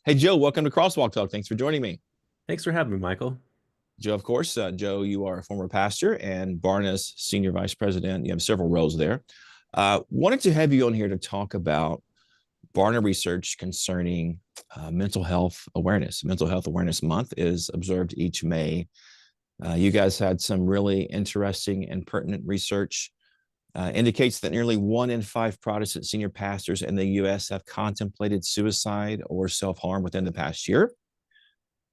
Hey, Joe, welcome to Crosswalk Talk. Thanks for joining me. Thanks for having me, Michael. Joe, of course, Joe, you are a former pastor and Barna's senior vice president. You have several roles there. Wanted to have you on here to talk about Barna research concerning mental health awareness. Mental Health Awareness Month is observed each May. You guys had some really interesting and pertinent research. Indicates that nearly 1 in 5 Protestant senior pastors in the U.S. have contemplated suicide or self harm within the past year.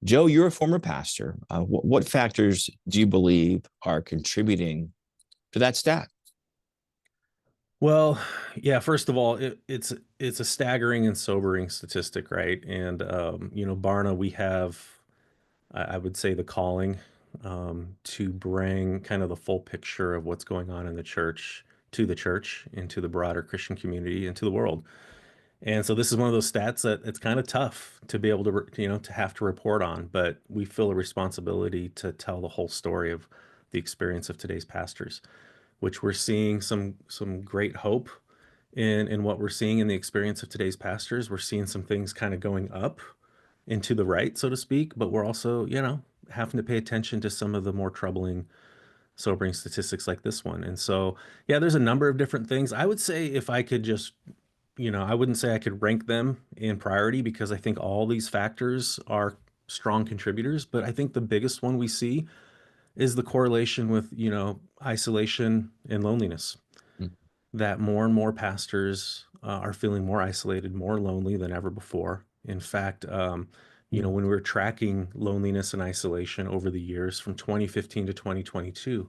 Joe, you're a former pastor. What factors do you believe are contributing to that stat? Well, yeah, first of all, it's a staggering and sobering statistic, right? And Barna, we have, I would say, the calling to bring kind of the full picture of what's going on in the church to the church, into the broader Christian community, into the world. And so this is one of those stats that it's kind of tough to be able to, to have to report on, but we feel a responsibility to tell the whole story of the experience of today's pastors, which we're seeing some great hope in what we're seeing in the experience of today's pastors. We're seeing some things kind of going up into the right, so to speak, but we're also, having to pay attention to some of the more troubling, sobering statistics like this one. And so, yeah, there's a number of different things. I would say if I could just, I wouldn't say I could rank them in priority because I think all these factors are strong contributors, but I think the biggest one we see is the correlation with, isolation and loneliness. Mm. That more and more pastors are feeling more isolated, more lonely than ever before. In fact, when we were tracking loneliness and isolation over the years from 2015 to 2022,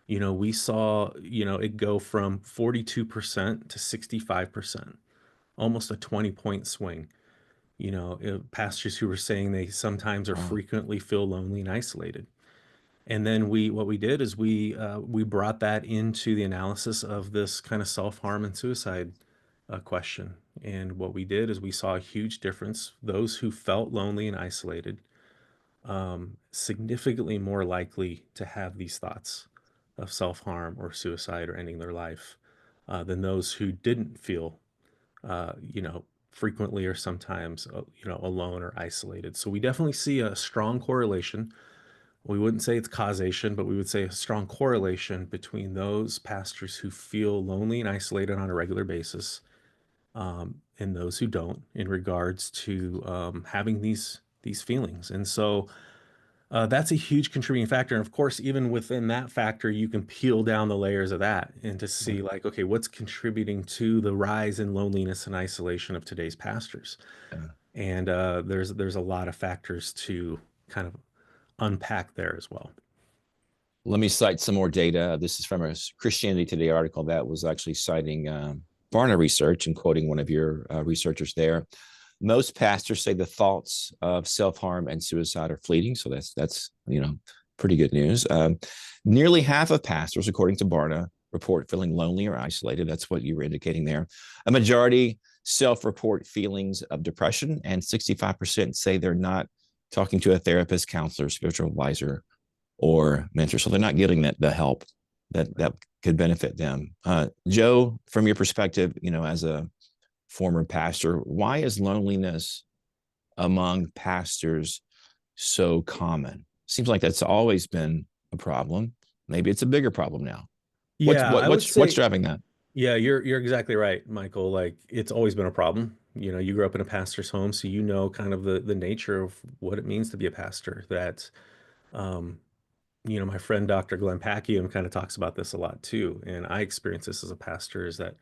we saw, it go from 42% to 65%, almost a 20-point swing. Pastors who were saying they sometimes or Wow. frequently feel lonely and isolated. And then what we did is we brought that into the analysis of this kind of self-harm and suicide question. And what we did is we saw a huge difference. Those who felt lonely and isolated, significantly more likely to have these thoughts of self-harm or suicide or ending their life than those who didn't feel, frequently or sometimes, alone or isolated. So we definitely see a strong correlation. We wouldn't say it's causation, but we would say a strong correlation between those pastors who feel lonely and isolated on a regular basis, and those who don't, in regards to having these feelings. And so that's a huge contributing factor. And of course, even within that factor, you can peel down the layers of that and to Yeah. see like, okay, what's contributing to the rise in loneliness and isolation of today's pastors? Yeah. And there's a lot of factors to kind of unpack there as well. Let me cite some more data. This is from a Christianity Today article that was actually citing Barna research and quoting one of your researchers there. Most pastors say the thoughts of self harm and suicide are fleeting, so that's pretty good news. Nearly half of pastors, according to Barna, report feeling lonely or isolated. That's what you were indicating there. A majority self-report feelings of depression, and 65% say they're not talking to a therapist, counselor, spiritual advisor, or mentor. So they're not getting the help that could benefit them. Joe, from your perspective, as a former pastor, why is loneliness among pastors so common? Seems like that's always been a problem. Maybe it's a bigger problem now. What's Yeah, what I would what's say, driving that? yeah, you're exactly right, Michael. Like it's always been a problem. You grew up in a pastor's home, so you know kind of the nature of what it means to be a pastor. That um, my friend Dr. Glenn Packiam kind of talks about this a lot too, and I experience this as a pastor, is that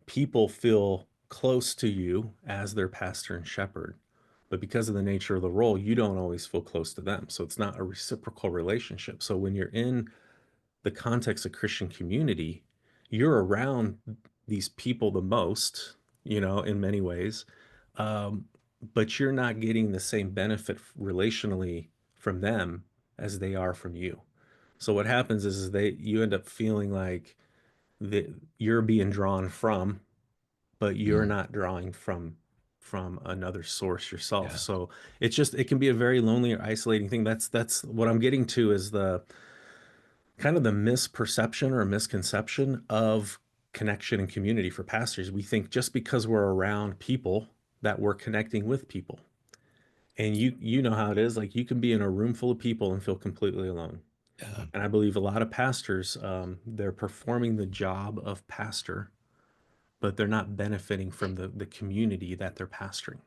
people feel close to you as their pastor and shepherd, but because of the nature of the role, you don't always feel close to them. So it's not a reciprocal relationship. So when you're in the context of Christian community, you're around these people the most, in many ways, um, but you're not getting the same benefit relationally from them as they are from you. So what happens is you end up feeling like that you're being drawn from, but you're Mm, not drawing from another source yourself. yeah. So it can be a very lonely or isolating thing. That's what I'm getting to, is the kind of the misperception or misconception of connection and community for pastors. We think just because we're around people that we're connecting with people. And you know how it is. Like, you can be in a room full of people and feel completely alone. Yeah. And I believe a lot of pastors, they're performing the job of pastor, but they're not benefiting from the community that they're pastoring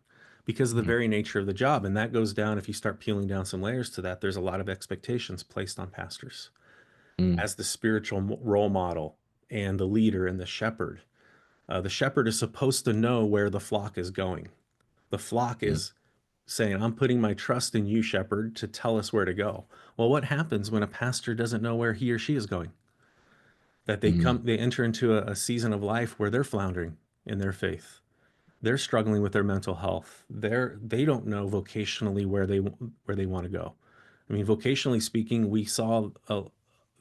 because of the Mm, very nature of the job. And that goes down, if you start peeling down some layers to that, there's a lot of expectations placed on pastors mm, as the spiritual role model and the leader and the shepherd. The shepherd is supposed to know where the flock is going. The flock mm, is saying, I'm putting my trust in you, shepherd, to tell us where to go. Well, what happens when a pastor doesn't know where he or she is going? That mm, they enter into a season of life where they're floundering in their faith. They're struggling with their mental health. They don't know vocationally where they want to go. I mean, vocationally speaking, we saw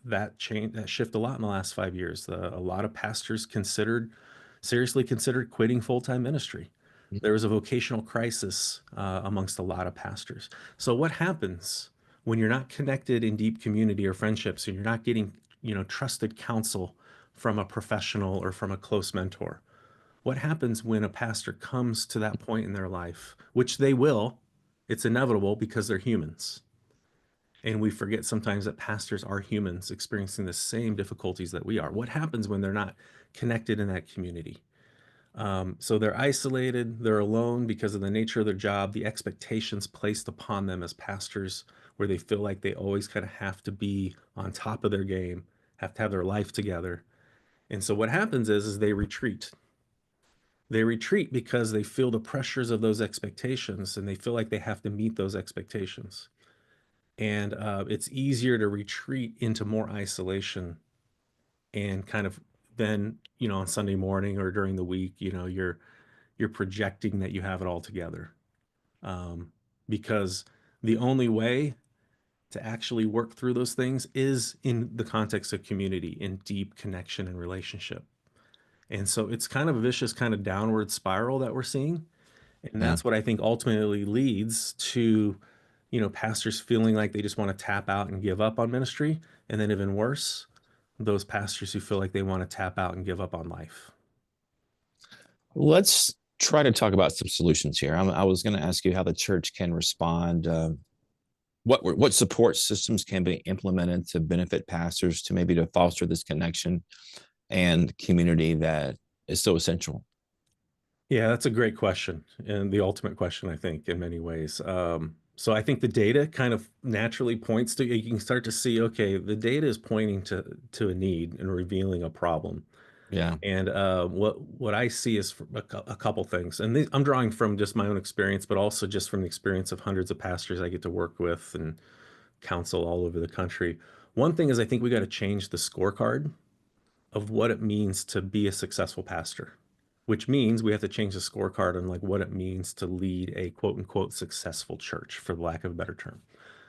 that shift a lot in the last 5 years. A lot of pastors seriously considered quitting full-time ministry. mm. There was a vocational crisis amongst a lot of pastors. So what happens when you're not connected in deep community or friendships, and you're not getting, trusted counsel from a professional or from a close mentor? What happens when a pastor comes to that point in their life, which they will? It's inevitable because they're humans. And we forget sometimes that pastors are humans experiencing the same difficulties that we are. What happens when they're not connected in that community? So they're isolated, they're alone because of the nature of their job, the expectations placed upon them as pastors, where they feel like they always kind of have to be on top of their game, have to have their life together. And so what happens is they retreat. They retreat because they feel the pressures of those expectations and they feel like they have to meet those expectations. And it's easier to retreat into more isolation and kind of then, on Sunday morning or during the week, you're projecting that you have it all together. Um, because the only way to actually work through those things is in the context of community, in deep connection and relationship. And so it's kind of a vicious kind of downward spiral that we're seeing. And Yeah. that's what I think ultimately leads to, pastors feeling like they just want to tap out and give up on ministry. And then even worse, those pastors who feel like they want to tap out and give up on life. Let's try to talk about some solutions here. I was going to ask you how the church can respond. What support systems can be implemented to benefit pastors to maybe to foster this connection and community that is so essential? Yeah, that's a great question, and the ultimate question, I think, in many ways. So I think the data kind of naturally points to, you can start to see, okay, the data is pointing to a need and revealing a problem. Yeah. And what I see is a couple things, and I'm drawing from just my own experience, but also just from the experience of hundreds of pastors I get to work with and counsel all over the country. One thing is, I think we got to change the scorecard of what it means to be a successful pastor, which means we have to change the scorecard on like what it means to lead a quote unquote successful church, for the lack of a better term.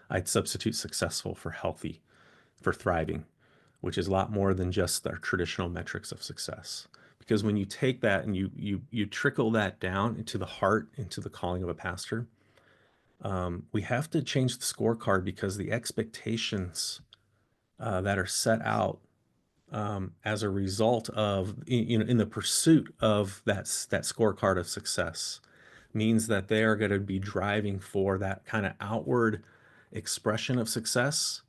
I'd substitute successful for healthy, for thriving, which is a lot more than just our traditional metrics of success. Because when you take that and you trickle that down into the heart, into the calling of a pastor, we have to change the scorecard because the expectations that are set out as a result of, in the pursuit of that scorecard of success, means that they are going to be driving for that kind of outward expression of success,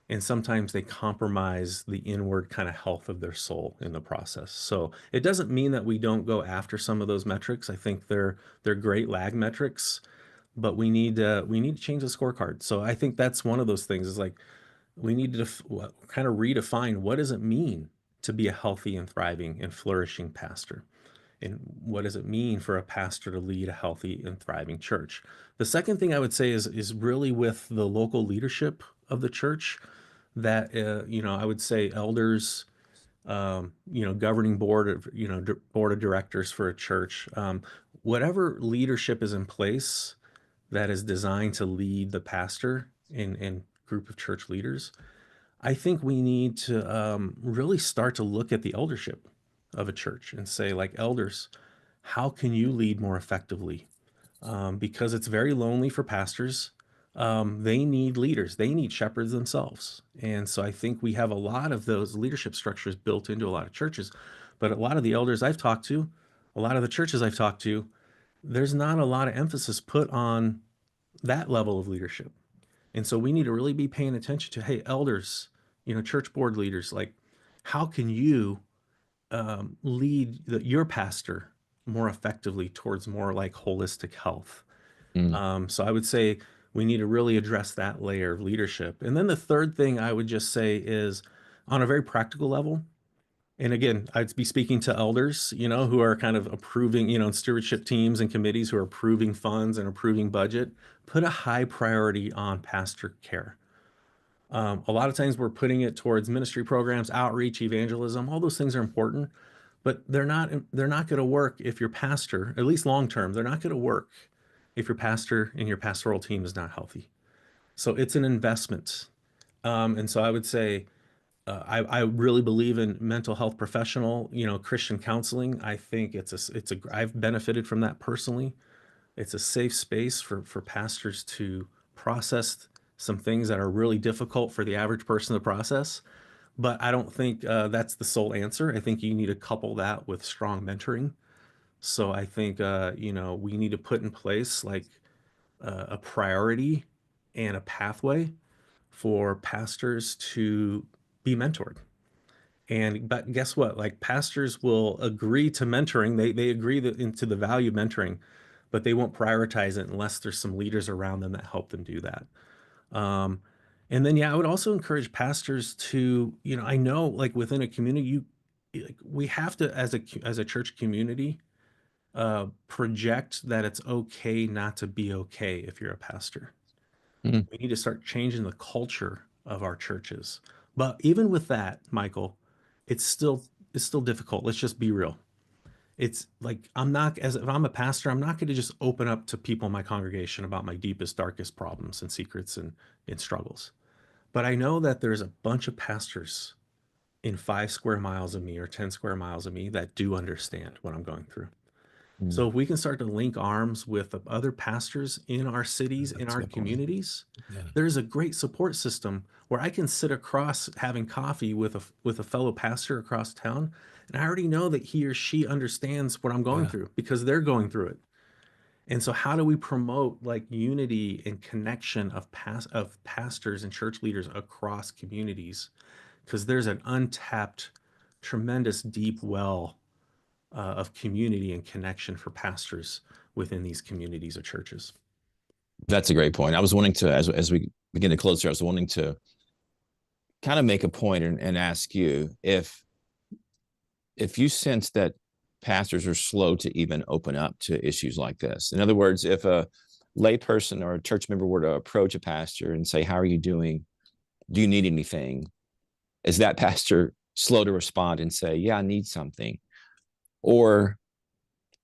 and sometimes they compromise the inward kind of health of their soul in the process. So it doesn't mean that we don't go after some of those metrics. I think they're great lag metrics, but we need to change the scorecard. So I think that's one of those things, is like, we need to kind of redefine, what does it mean to be a healthy and thriving and flourishing pastor? And what does it mean for a pastor to lead a healthy and thriving church? The second thing I would say is really with the local leadership of the church, that I would say elders, governing board of board of directors for a church, whatever leadership is in place that is designed to lead the pastor and group of church leaders, I think we need to really start to look at the eldership of a church and say, like, elders, how can you lead more effectively? Because it's very lonely for pastors. They need leaders, they need shepherds themselves. And so I think we have a lot of those leadership structures built into a lot of churches. But a lot of the elders I've talked to, a lot of the churches I've talked to, there's not a lot of emphasis put on that level of leadership. And so we need to really be paying attention to, hey, elders, church board leaders, like, how can you lead your pastor more effectively towards more like holistic health? Mm. So I would say we need to really address that layer of leadership. And then the third thing I would just say is on a very practical level. And again, I'd be speaking to elders, who are kind of approving, stewardship teams and committees who are approving funds and approving budget. Put a high priority on pastor care. A lot of times we're putting it towards ministry programs, outreach, evangelism. All those things are important, but they're not going to work if your pastor, at least long term, they're not going to work if your pastor and your pastoral team is not healthy. So it's an investment. And so I would say I really believe in mental health professional, Christian counseling. I think I've benefited from that personally. It's a safe space for pastors to process some things that are really difficult for the average person to process. But I don't think that's the sole answer. I think you need to couple that with strong mentoring. So I think we need to put in place like a priority and a pathway for pastors to be mentored. But guess what? Like pastors will agree to mentoring. They agree into the value of mentoring, but they won't prioritize it unless there's some leaders around them that help them do that. Um, and then, yeah, I would also encourage pastors to, I know like within a community, like we have to, as a church community, project that it's okay not to be okay if you're a pastor. Mm. We need to start changing the culture of our churches. But even with that, Michael, it's still it's still difficult. Let's just be real. It's like if I'm a pastor, I'm not going to just open up to people in my congregation about my deepest, darkest problems and secrets and struggles. But I know that there's a bunch of pastors in 5 square miles of me or 10 square miles of me that do understand what I'm going through. Mm. So if we can start to link arms with other pastors in our cities, in That's a our good point. communities, Yeah. there's a great support system where I can sit across having coffee with a fellow pastor across town, and I already know that he or she understands what I'm going Yeah. through because they're going through it. And so how do we promote like unity and connection of pastors and church leaders across communities? Because there's an untapped, tremendous deep well of community and connection for pastors within these communities of churches. That's a great point. I was wanting to, as we begin to close here, I was wanting to kind of make a point and ask you if you sense that pastors are slow to even open up to issues like this. In other words, if a layperson or a church member were to approach a pastor and say, "How are you doing? Do you need anything?" Is that pastor slow to respond and say, "Yeah, I need something," or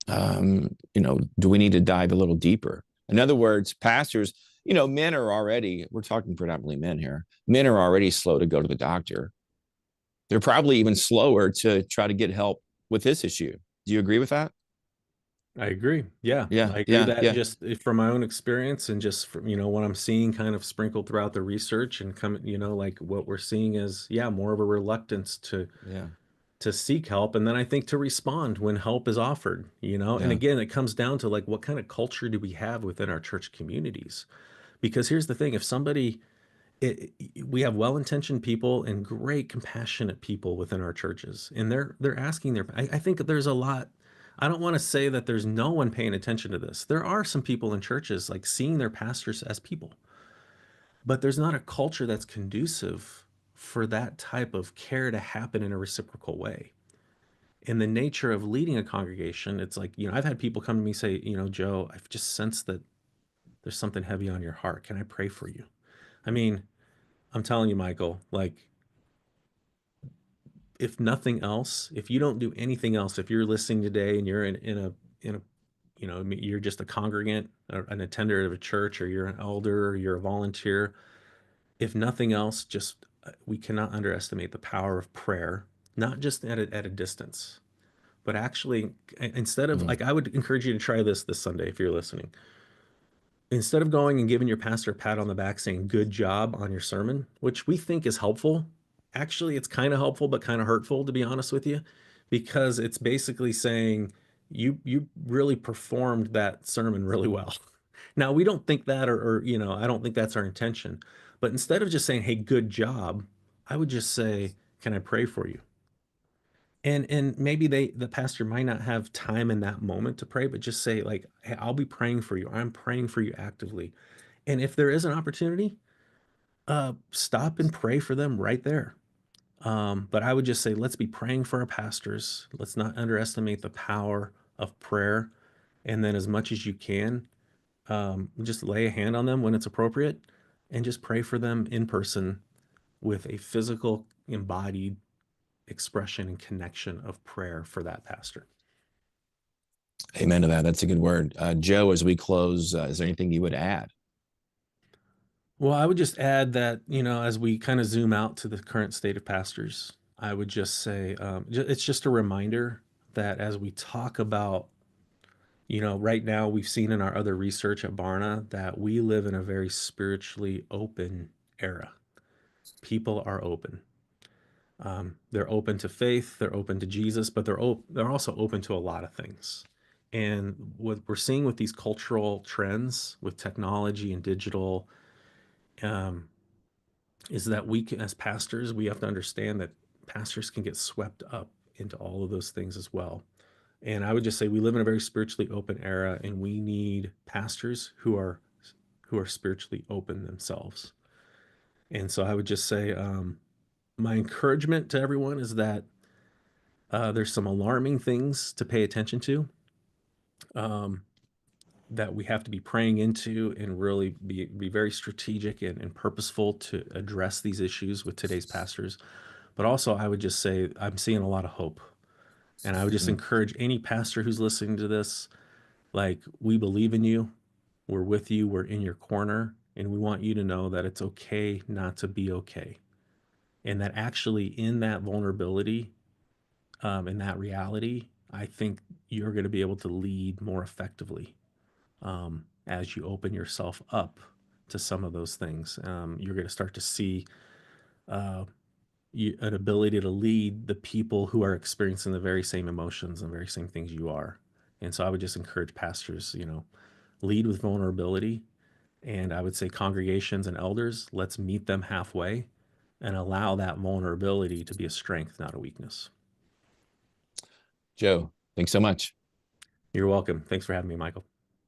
do we need to dive a little deeper? In other words, pastors, men are already, we're talking predominantly men here, men are already slow to go to the doctor. They're probably even slower to try to get help with this issue. Do you agree with that? I agree. Yeah, Yeah, I agree yeah, that yeah, just from my own experience and just from, what I'm seeing kind of sprinkled throughout the research and come, like what we're seeing is, yeah, more of a reluctance yeah, to seek help and then I think to respond when help is offered, And yeah. again, it comes down to like what kind of culture do we have within our church communities? Because here's the thing, if somebody it, we have well-intentioned people and great compassionate people within our churches and they're asking I think that there's a lot. I don't want to say that there's no one paying attention to this. There are some people in churches like seeing their pastors as people, but there's not a culture that's conducive for that type of care to happen in a reciprocal way. In the nature of leading a congregation, it's like, I've had people come to me say, Joe, I've just sensed that there's something heavy on your heart. Can I pray for you? I mean, I'm telling you, Michael, like if nothing else, if you don't do anything else, if you're listening today and you're in a you're just a congregant or an attender of a church or you're an elder or you're a volunteer, if nothing else, just we cannot underestimate the power of prayer, not just at a distance, but actually instead of Mm. like I would encourage you to try this Sunday if you're listening. Instead of going and giving your pastor a pat on the back saying good job on your sermon, which we think is helpful, actually it's kind of helpful but kind of hurtful to be honest with you, because it's basically saying you really performed that sermon really well. Now, we don't think that, or, I don't think that's our intention. But instead of just saying, hey, good job, I would just say, can I pray for you? And maybe the pastor might not have time in that moment to pray, but just say, like, hey, I'll be praying for you. I'm praying for you actively. And if there is an opportunity, stop and pray for them right there. But I would just say, let's be praying for our pastors. Let's not underestimate the power of prayer. And then, as much as you can, just lay a hand on them when it's appropriate, and just pray for them in person with a physical, embodied expression and connection of prayer for that pastor. Amen to that. That's a good word. Joe, as we close, is there anything you would add? Well, I would just add that, as we kind of zoom out to the current state of pastors, I would just say, it's just a reminder that as we talk about, right now we've seen in our other research at Barna that we live in a very spiritually open era. People are open. They're open to faith, they're open to Jesus, but they're also open to a lot of things. And what we're seeing with these cultural trends, with technology and digital, um, is that we can, as pastors, we have to understand that pastors can get swept up into all of those things as well. And I would just say we live in a very spiritually open era, and we need pastors who are spiritually open themselves. And so I would just say, my encouragement to everyone is that there's some alarming things to pay attention to, um, that we have to be praying into, and really be very strategic and purposeful to address these issues with today's pastors. But also, I would just say I'm seeing a lot of hope. And I would just Mm. encourage any pastor who's listening to this, like, we believe in you, we're with you, we're in your corner, and we want you to know that it's okay not to be okay. And that actually, in that vulnerability, in that reality, I think you're going to be able to lead more effectively, as you open yourself up to some of those things. You're going to start to see uh, an ability to lead the people who are experiencing the very same emotions and very same things you are. And so I would just encourage pastors, lead with vulnerability. And I would say congregations and elders, let's meet them halfway and allow that vulnerability to be a strength, not a weakness. Joe, thanks so much. You're welcome. Thanks for having me, Michael.